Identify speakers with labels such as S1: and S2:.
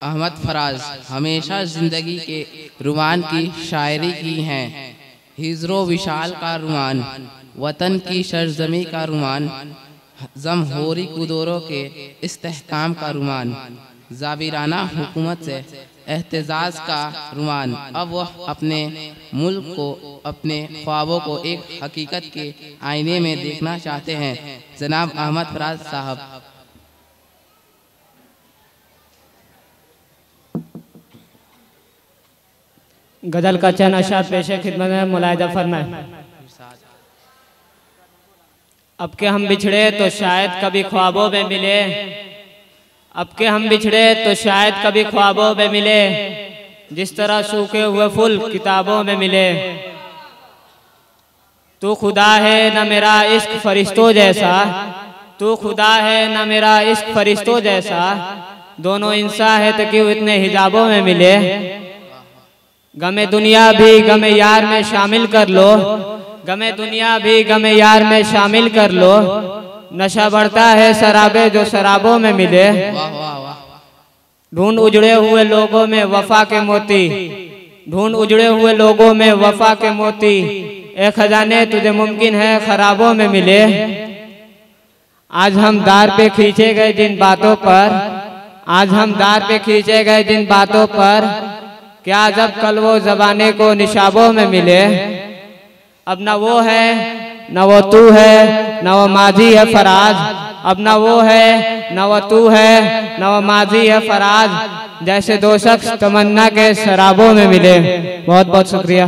S1: अहमद फराज हमेशा ज़िंदगी के रुमान की शायरी की हैं। हिजरो विशाल का रुमान, वतन की सरजमी का रुमान, जमहूरी कुदूरों के इस्तेहकाम का रुमान, जाबिराना हुकूमत से एहतजाज का रुमान। अब वह अपने मुल्क को, अपने ख्वाबों को एक हकीकत के आईने में देखना चाहते हैं। जनाब अहमद फराज साहब।
S2: गजल का चैन अशात पेशे खिदमत में मुलाहिदा फरमाए। अब के हम बिछड़े तो शायद कभी ख्वाबों में मिले, अब के हम बिछड़े तो शायद कभी ख्वाबों में मिले, जिस तरह सूखे हुए फूल किताबों में मिले। तू खुदा है न मेरा इश्क फरिश्तों जैसा, तू खुदा है न मेरा इश्क फरिश्तों जैसा, दोनों इंसान है तो क्यों इतने हिजाबों में मिले। गमे दुनिया भी गमे यार में शामिल कर लो, गमे दुनिया भी गमे यार में शामिल कर लो, नशा बढ़ता है शराबे जो शराबों में मिले। ढूंढ उजड़े हुए लोगों में वफा के मोती, ढूंढ उजड़े हुए लोगों में वफा के मोती, एक खजाने तुझे मुमकिन है खराबों में मिले। आज हम दार पे खींचे गए जिन बातों पर, आज हम दार पे खींचे गए जिन बातों पर, क्या जब कल वो ज़बाने को निशाबों में मिले। अब न वो है न वो तू है न वो माजी है फराज, अब न वो है न वो तू है न वो माजी है फराज, जैसे दो शख्स तमन्ना के शराबों में मिले। बहुत बहुत शुक्रिया।